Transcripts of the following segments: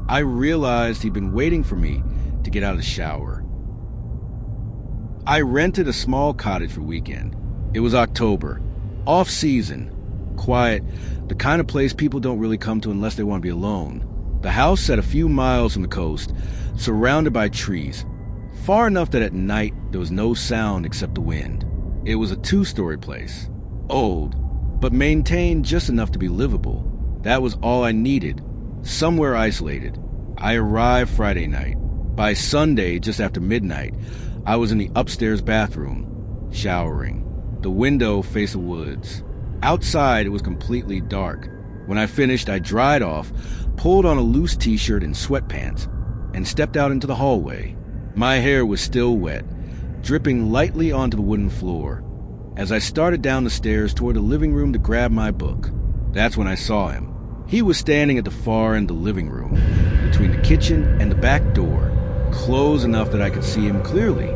I realized he'd been waiting for me to get out of the shower. I rented a small cottage for the weekend. It was October, off-season, quiet, the kind of place people don't really come to unless they want to be alone. The house sat a few miles from the coast, surrounded by trees, far enough that at night there was no sound except the wind. It was a 2-story place, old, but maintained just enough to be livable. That was all I needed, somewhere isolated. I arrived Friday night. By Sunday, just after midnight, I was in the upstairs bathroom, showering. The window faced the woods. Outside, it was completely dark. When I finished, I dried off, pulled on a loose t-shirt and sweatpants, and stepped out into the hallway. My hair was still wet, dripping lightly onto the wooden floor. As I started down the stairs toward the living room to grab my book, that's when I saw him. He was standing at the far end of the living room, between the kitchen and the back door, close enough that I could see him clearly,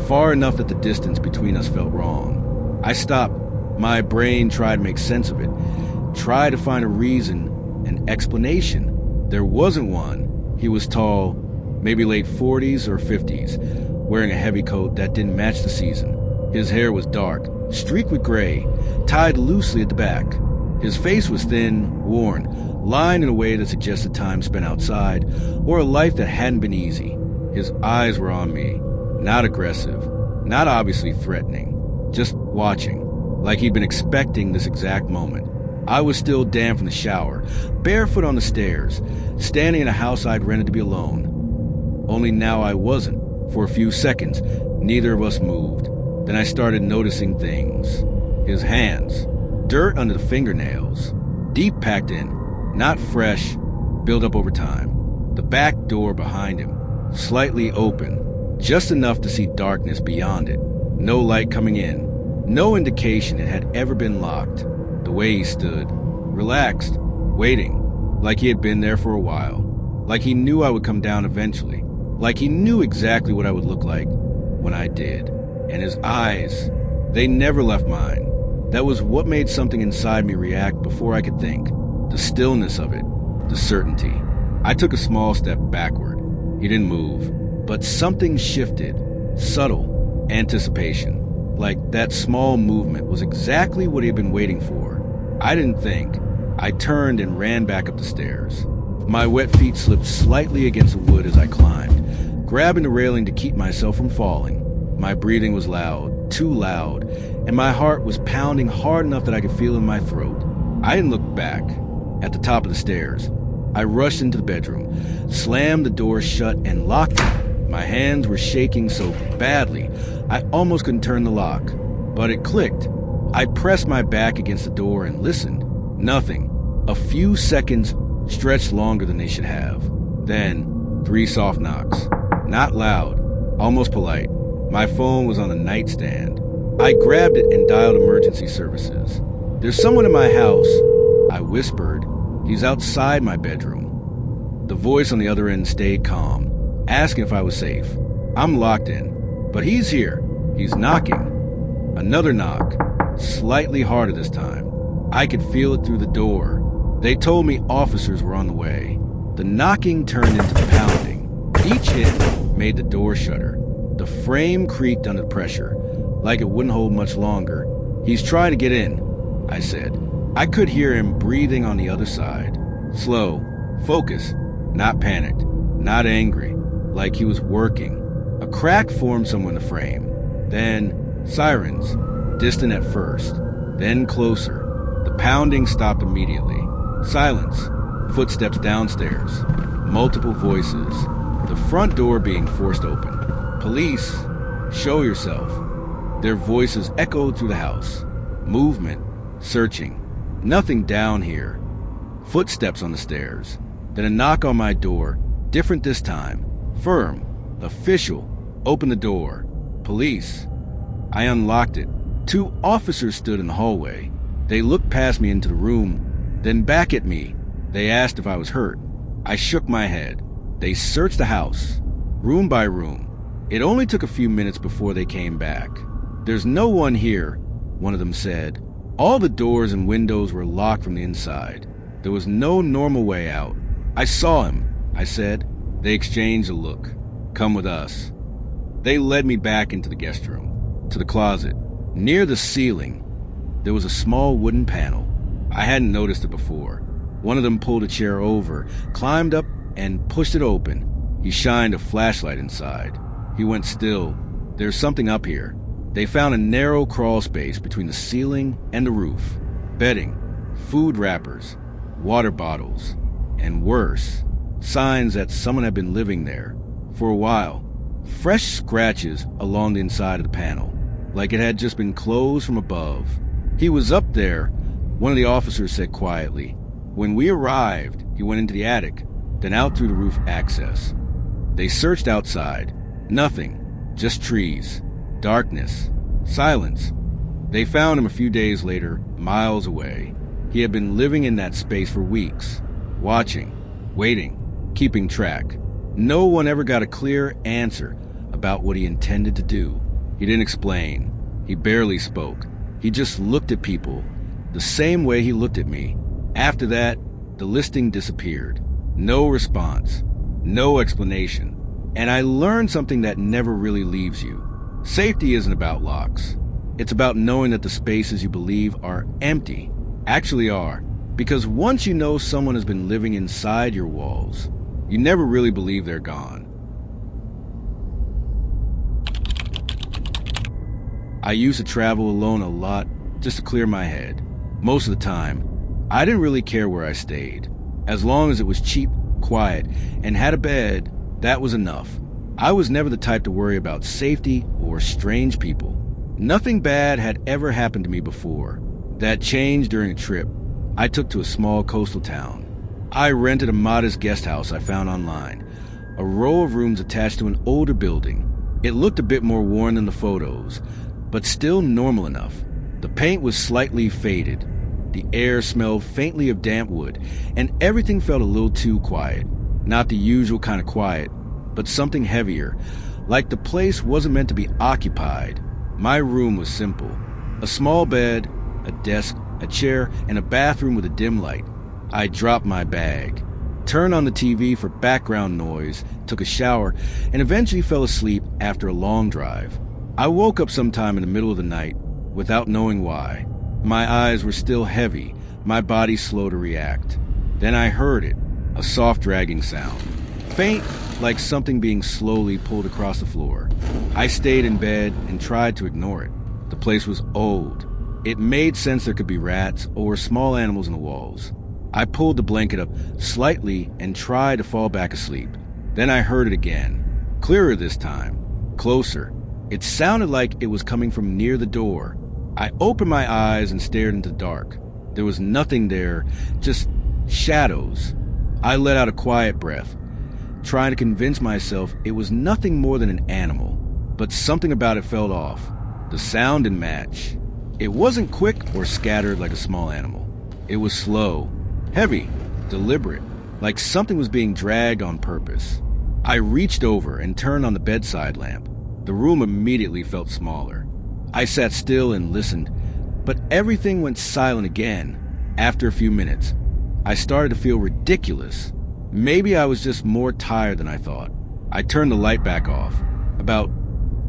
far enough that the distance between us felt wrong. I stopped. My brain tried to make sense of it, tried to find a reason, an explanation. There wasn't one. He was tall, maybe late 40s or 50s, wearing a heavy coat that didn't match the season. His hair was dark, streaked with gray, tied loosely at the back. His face was thin, worn, lined in a way that suggested time spent outside or a life that hadn't been easy. His eyes were on me, not aggressive, not obviously threatening, just watching, like he'd been expecting this exact moment. I was still damp from the shower, barefoot on the stairs, standing in a house I'd rented to be alone. Only now I wasn't. For a few seconds, neither of us moved. Then I started noticing things. His hands, dirt under the fingernails, deep packed in, not fresh, built up over time. The back door behind him, slightly open, just enough to see darkness beyond it. No light coming in, no indication it had ever been locked. The way he stood, relaxed, waiting, like he had been there for a while, like he knew I would come down eventually, like he knew exactly what I would look like when I did. And his eyes, they never left mine. That was what made something inside me react before I could think. The stillness of it, the certainty. I took a small step backward. He didn't move, but something shifted, subtle, anticipation. Like that small movement was exactly what he had been waiting for. I didn't think. I turned and ran back up the stairs. My wet feet slipped slightly against the wood as I climbed, grabbing the railing to keep myself from falling. My breathing was loud, too loud, and my heart was pounding hard enough that I could feel it in my throat. I didn't look back. At the top of the stairs, I rushed into the bedroom, slammed the door shut, and locked it. My hands were shaking so badly, I almost couldn't turn the lock. But it clicked. I pressed my back against the door and listened. Nothing. A few seconds stretched longer than they should have. Then, 3 soft knocks. Not loud, almost polite. My phone was on the nightstand. I grabbed it and dialed emergency services. "There's someone in my house," I whispered. "He's outside my bedroom." The voice on the other end stayed calm, asking if I was safe. "I'm locked in, but he's here. He's knocking." Another knock, slightly harder this time. I could feel it through the door. They told me officers were on the way. The knocking turned into pounding. Each hit made the door shudder. The frame creaked under pressure, like it wouldn't hold much longer. "He's trying to get in," I said. I could hear him breathing on the other side. Slow, focused, not panicked, not angry, like he was working. A crack formed somewhere in the frame. Then, sirens, distant at first, then closer. The pounding stopped immediately. Silence, footsteps downstairs, multiple voices, the front door being forced open. "Police, show yourself." Their voices echoed through the house. Movement, searching. Nothing down here. Footsteps on the stairs. Then a knock on my door, different this time. Firm, official. Open the door. "Police." I unlocked it. 2 officers stood in the hallway. They looked past me into the room, then back at me. They asked if I was hurt. I shook my head. They searched the house, room by room. It only took a few minutes before they came back. "There's no one here," one of them said. All the doors and windows were locked from the inside. There was no normal way out. "I saw him," I said. They exchanged a look. Come with us. They led me back into the guest room, to the closet. Near the ceiling, there was a small wooden panel. I hadn't noticed it before. One of them pulled a chair over, climbed up, and pushed it open. He shined a flashlight inside. He went still. There's something up here. They found a narrow crawl space between the ceiling and the roof. Bedding, food wrappers, water bottles, and worse, signs that someone had been living there for a while. Fresh scratches along the inside of the panel, like it had just been closed from above. He was up there, one of the officers said quietly. When we arrived, he went into the attic, then out through the roof access. They searched outside. Nothing, just trees, darkness, silence. They found him a few days later, miles away. He had been living in that space for weeks, watching, waiting, keeping track. No one ever got a clear answer about what he intended to do. He didn't explain. He barely spoke. He just looked at people the same way he looked at me. After that, the listing disappeared. No response, no explanation. And I learned something that never really leaves you. Safety isn't about locks. It's about knowing that the spaces you believe are empty actually are. Because once you know someone has been living inside your walls, you never really believe they're gone. I used to travel alone a lot just to clear my head. Most of the time, I didn't really care where I stayed. As long as it was cheap, quiet, and had a bed, that was enough. I was never the type to worry about safety or strange people. Nothing bad had ever happened to me before. That changed during a trip I took to a small coastal town. I rented a modest guest house I found online, a row of rooms attached to an older building. It looked a bit more worn than the photos, but still normal enough. The paint was slightly faded. The air smelled faintly of damp wood, and everything felt a little too quiet. Not the usual kind of quiet, but something heavier, like the place wasn't meant to be occupied. My room was simple. A small bed, a desk, a chair, and a bathroom with a dim light. I dropped my bag, turned on the TV for background noise, took a shower, and eventually fell asleep after a long drive. I woke up sometime in the middle of the night without knowing why. My eyes were still heavy, my body slow to react. Then I heard it, a soft dragging sound, faint like something being slowly pulled across the floor. I stayed in bed and tried to ignore it. The place was old. It made sense there could be rats or small animals in the walls. I pulled the blanket up slightly and tried to fall back asleep. Then I heard it again, clearer this time, closer. It sounded like it was coming from near the door. I opened my eyes and stared into the dark. There was nothing there, just shadows. I let out a quiet breath, trying to convince myself it was nothing more than an animal, but something about it felt off. The sound didn't match. It wasn't quick or scattered like a small animal. It was slow, heavy, deliberate, like something was being dragged on purpose. I reached over and turned on the bedside lamp. The room immediately felt smaller. I sat still and listened, but everything went silent again. After a few minutes, I started to feel ridiculous. Maybe I was just more tired than I thought. I turned the light back off. About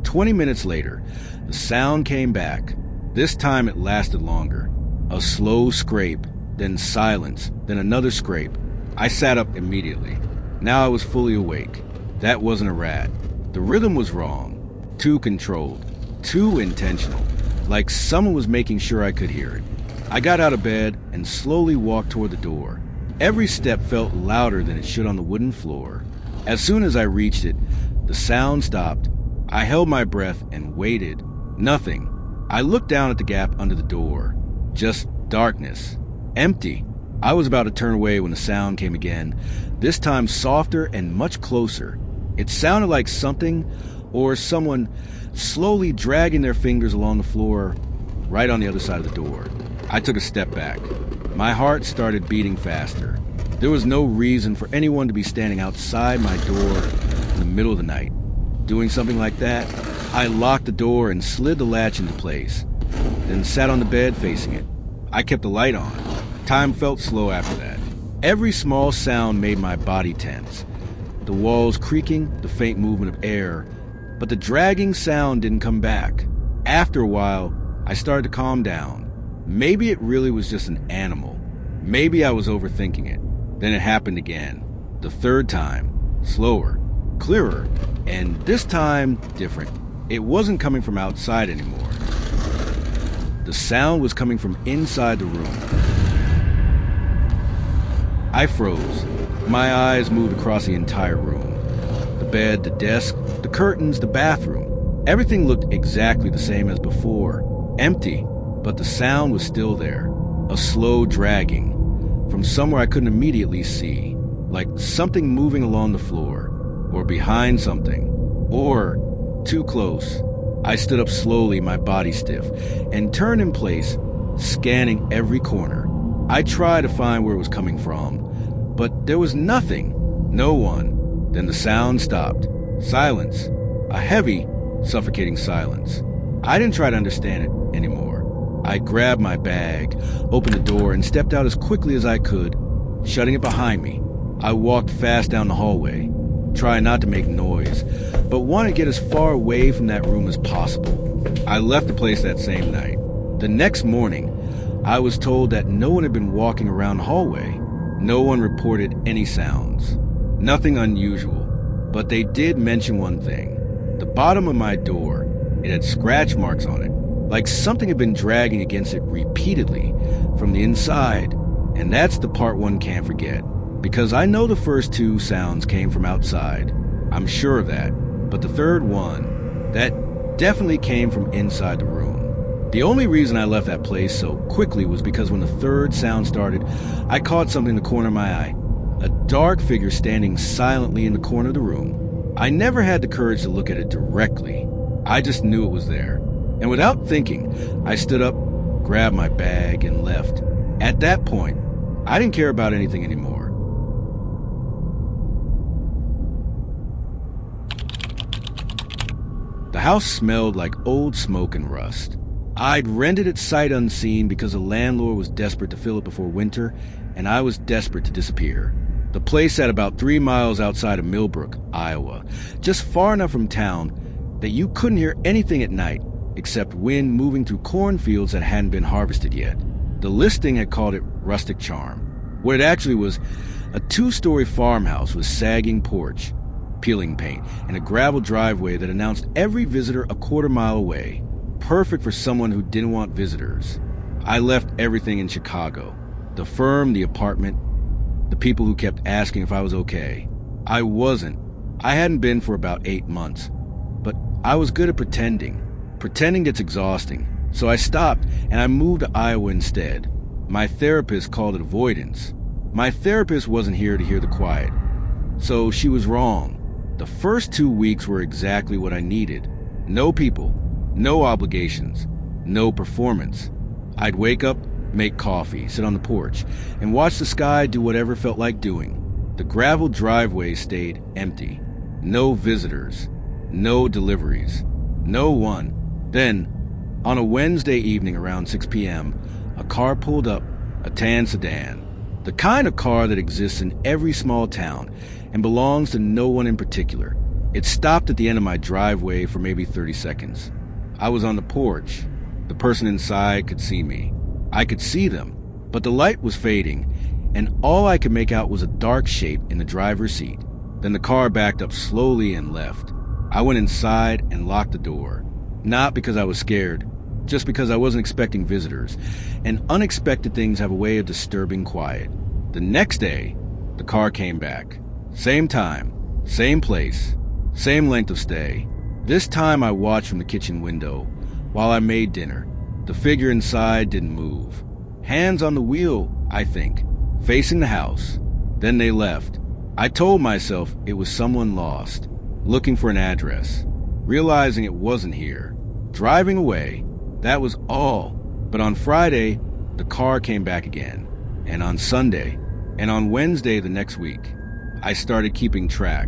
20 minutes later, the sound came back. This time it lasted longer. A slow scrape, then silence, then another scrape. I sat up immediately. Now I was fully awake. That wasn't a rat. The rhythm was wrong. Too controlled. Too intentional. Like someone was making sure I could hear it. I got out of bed and slowly walked toward the door. Every step felt louder than it should on the wooden floor. As soon as I reached it, the sound stopped. I held my breath and waited. Nothing. I looked down at the gap under the door. Just darkness. Empty. I was about to turn away when the sound came again, this time softer and much closer. It sounded like something or someone slowly dragging their fingers along the floor right on the other side of the door. I took a step back. My heart started beating faster. There was no reason for anyone to be standing outside my door in the middle of the night. Doing something like that, I locked the door and slid the latch into place, then sat on the bed facing it. I kept the light on. Time felt slow after that. Every small sound made my body tense. the walls creaking, the faint movement of air, but the dragging sound didn't come back. After a while, I started to calm down. Maybe it really was just an animal. Maybe I was overthinking it. Then it happened again. The third time, slower, clearer, and this time different. It wasn't coming from outside anymore. The sound was coming from inside the room. I froze. My eyes moved across the entire room. The bed, the desk, the curtains, the bathroom. Everything looked exactly the same as before. Empty, but the sound was still there. A slow dragging from somewhere I couldn't immediately see, like something moving along the floor, or behind something, or too close. I stood up slowly, my body stiff, and turned in place, scanning every corner. I tried to find where it was coming from, but there was nothing, no one. Then the sound stopped. Silence. A heavy, suffocating silence. I didn't try to understand it anymore. I grabbed my bag, opened the door, and stepped out as quickly as I could, shutting it behind me. I walked fast down the hallway, trying not to make noise, but wanted to get as far away from that room as possible. I left the place that same night. The next morning, I was told that no one had been walking around the hallway. No one reported any sounds. Nothing unusual, but they did mention one thing. The bottom of my door, it had scratch marks on it, like something had been dragging against it repeatedly from the inside. And that's the part one can't forget, because I know the first two sounds came from outside. I'm sure of that. But the third one, that definitely came from inside the room. The only reason I left that place so quickly was because when the third sound started, I caught something in the corner of my eye. A dark figure standing silently in the corner of the room. I never had the courage to look at it directly. I just knew it was there. And without thinking, I stood up, grabbed my bag, and left. At that point, I didn't care about anything anymore. The house smelled like old smoke and rust. I'd rented it sight unseen because the landlord was desperate to fill it before winter, and I was desperate to disappear. The place sat about 3 miles outside of Millbrook, Iowa, just far enough from town that you couldn't hear anything at night except wind moving through cornfields that hadn't been harvested yet. The listing had called it rustic charm. What it actually was, a 2-story farmhouse with sagging porch, peeling paint, and a gravel driveway that announced every visitor a quarter-mile away. Perfect for someone who didn't want visitors. I left everything in Chicago. The firm, the apartment, the people who kept asking if I was okay. I wasn't. I hadn't been for about 8 months. But I was good at pretending. Pretending gets exhausting. So I stopped and I moved to Iowa instead. My therapist called it avoidance. My therapist wasn't here to hear the quiet. So she was wrong. The first 2 weeks were exactly what I needed. No people, no obligations, no performance. I'd wake up, make coffee, sit on the porch, and watch the sky do whatever it felt like doing. The gravel driveway stayed empty. No visitors, no deliveries, no one. Then, on a Wednesday evening around 6 p.m., a car pulled up, a tan sedan. The kind of car that exists in every small town and belongs to no one in particular. It stopped at the end of my driveway for maybe 30 seconds. I was on the porch. The person inside could see me. I could see them, but the light was fading, and all I could make out was a dark shape in the driver's seat. Then the car backed up slowly and left. I went inside and locked the door. Not because I was scared, just because I wasn't expecting visitors, and unexpected things have a way of disturbing quiet. The next day, the car came back. Same time, same place, same length of stay. This time I watched from the kitchen window while I made dinner. The figure inside didn't move. Hands on the wheel, I think, facing the house. Then they left. I told myself it was someone lost, looking for an address, realizing it wasn't here, driving away. That was all. But on Friday, the car came back again. And on Sunday, and on Wednesday the next week, I started keeping track.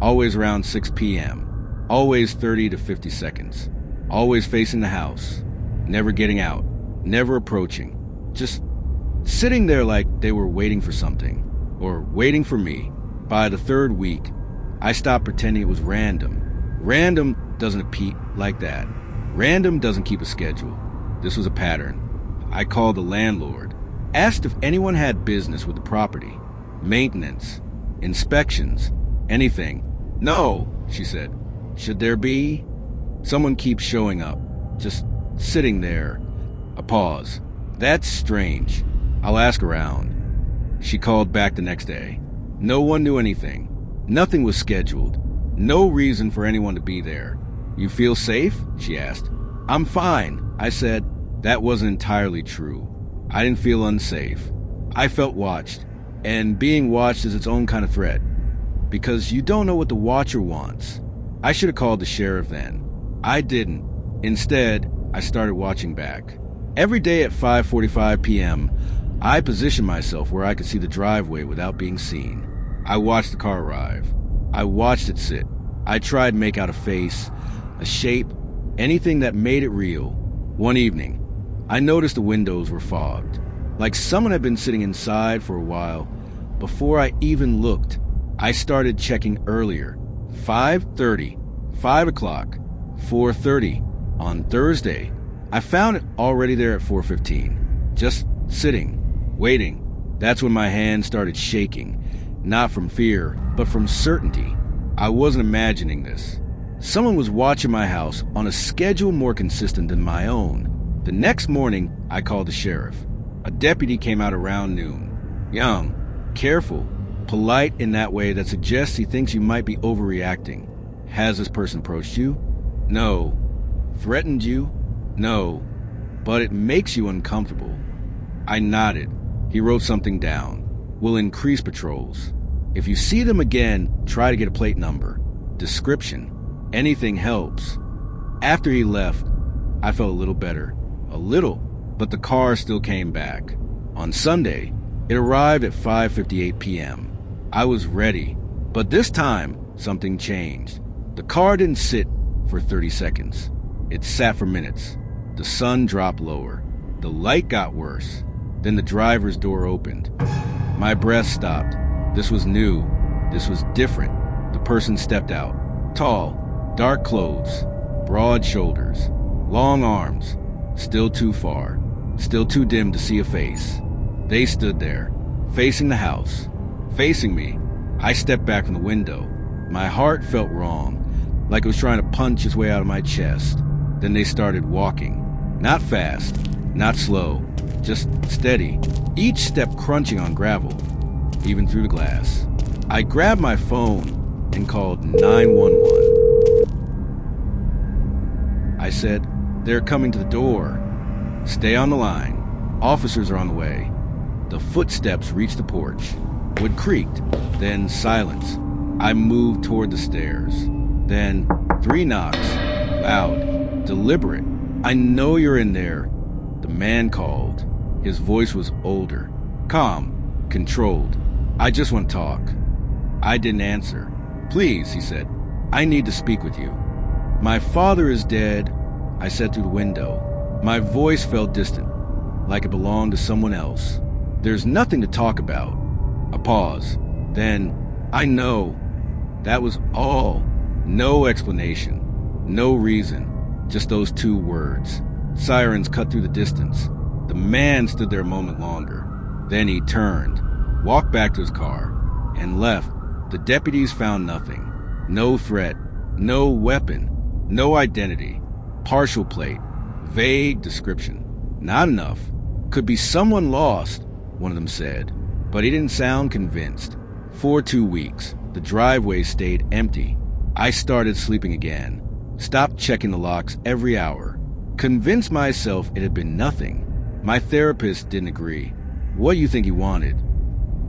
Always around 6 p.m. Always 30 to 50 seconds. Always facing the house. Never getting out. Never approaching. Just sitting there like they were waiting for something. Or waiting for me. By the third week, I stopped pretending it was random. Random doesn't repeat like that. Random doesn't keep a schedule. This was a pattern. I called the landlord, asked if anyone had business with the property, maintenance, inspections, anything. No, she said. Should there be? Someone keeps showing up, just sitting there. A pause. That's strange. I'll ask around. She called back the next day. No one knew anything. Nothing was scheduled. No reason for anyone to be there. You feel safe? She asked. I'm fine, I said. That wasn't entirely true. I didn't feel unsafe. I felt watched. And being watched is its own kind of threat. Because you don't know what the watcher wants. I should have called the sheriff then. I didn't. Instead, I started watching back. Every day at 5:45 p.m., I positioned myself where I could see the driveway without being seen. I watched the car arrive. I watched it sit. I tried to make out a face, a shape, anything that made it real. One evening, I noticed the windows were fogged, like someone had been sitting inside for a while. Before I even looked, I started checking earlier. 5:30, 5 o'clock, 4:30. On Thursday, I found it already there at 4:15, just sitting, waiting. That's when my hand started shaking, not from fear, but from certainty. I wasn't imagining this. Someone was watching my house on a schedule more consistent than my own. The next morning, I called the sheriff. A deputy came out around noon. Young, careful, polite in that way that suggests he thinks you might be overreacting. Has this person approached you? No. Threatened you? No. But it makes you uncomfortable. I nodded. He wrote something down. We'll increase patrols. If you see them again, try to get a plate number. Description. Anything helps. After he left, I felt a little better. A little, but the car still came back. On Sunday, it arrived at 5:58 p.m. I was ready, but this time, something changed. The car didn't sit for 30 seconds. It sat for minutes. The sun dropped lower. The light got worse. Then the driver's door opened. My breath stopped. This was new. This was different. The person stepped out. Tall, dark clothes, broad shoulders, long arms. Still too far. Still too dim to see a face. They stood there, facing the house, facing me. I stepped back from the window. My heart felt wrong, like it was trying to punch its way out of my chest. Then they started walking. Not fast, not slow, just steady, each step crunching on gravel, even through the glass. I grabbed my phone and called 911. I said, "They're coming to the door. Stay on the line. Officers are on the way." The footsteps reached the porch. Wood creaked, then silence. I moved toward the stairs. Then 3 knocks, loud, deliberate. "I know you're in there." The man called. His voice was older, calm, controlled. "I just want to talk." I didn't answer. "Please," he said. "I need to speak with you." "My father is dead," I said through the window. My voice felt distant, like it belonged to someone else. "There's nothing to talk about." A pause. Then, "I know." That was all. No explanation. No reason. Just those 2 words. Sirens cut through the distance. The man stood there a moment longer. Then he turned, walked back to his car, and left. The deputies found nothing. No threat. No weapon. No identity. Partial plate. Vague description. Not enough. Could be someone lost, one of them said. But he didn't sound convinced. For 2 weeks, the driveway stayed empty. I started sleeping again. Stopped checking the locks every hour. Convinced myself it had been nothing. My therapist didn't agree. "What do you think he wanted?"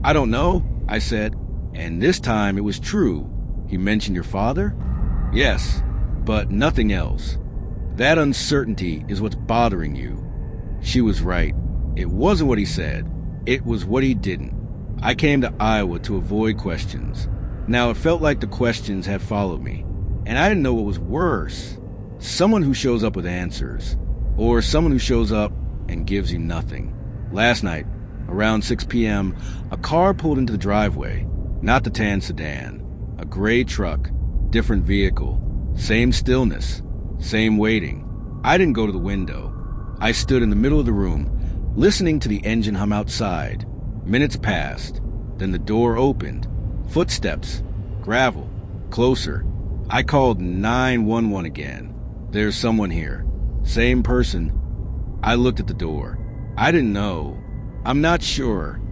"I don't know," I said. And this time it was true. "He mentioned your father?" "Yes, but nothing else." "That uncertainty is what's bothering you." She was right. It wasn't what he said. It was what he didn't. I came to Iowa to avoid questions. Now it felt like the questions had followed me. And I didn't know what was worse. Someone who shows up with answers. Or someone who shows up and gives you nothing. Last night, around 6 p.m., a car pulled into the driveway. Not the tan sedan. A A gray truck, different vehicle, same stillness, same waiting. I didn't go to the window. I stood in the middle of the room, listening to the engine hum outside. Minutes passed. Then the door opened. Footsteps. Gravel. Closer. I called 911 again. There's someone here. Same person. I looked at the door. I didn't know. I'm not sure.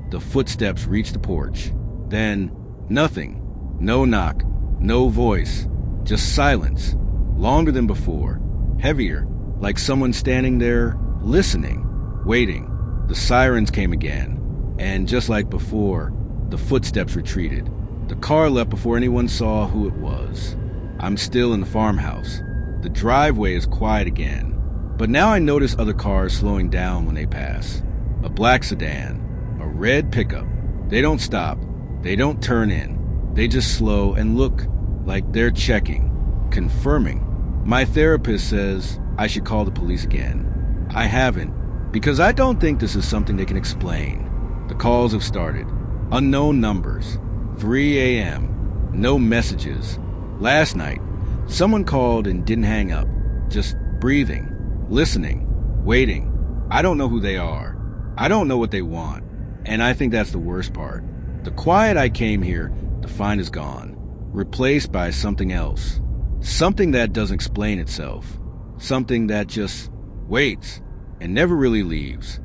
The footsteps reached the porch. Then, nothing. No knock. No voice. Just silence. Longer than before. Heavier. Like someone standing there, listening. Waiting. The sirens came again. And just like before, the footsteps retreated. The car left before anyone saw who it was. I'm still in the farmhouse. The driveway is quiet again. But now I notice other cars slowing down when they pass. A black sedan. A red pickup. They don't stop. They don't turn in. They just slow and look like they're checking, confirming. My therapist says I should call the police again. I haven't, because I don't think this is something they can explain. The calls have started. Unknown numbers. 3 a.m. No messages. Last night, someone called and didn't hang up. Just breathing, listening, waiting. I don't know who they are. I don't know what they want. And I think that's the worst part. The quiet I came here to find is gone, replaced by something else. Something that doesn't explain itself. Something that just waits and never really leaves.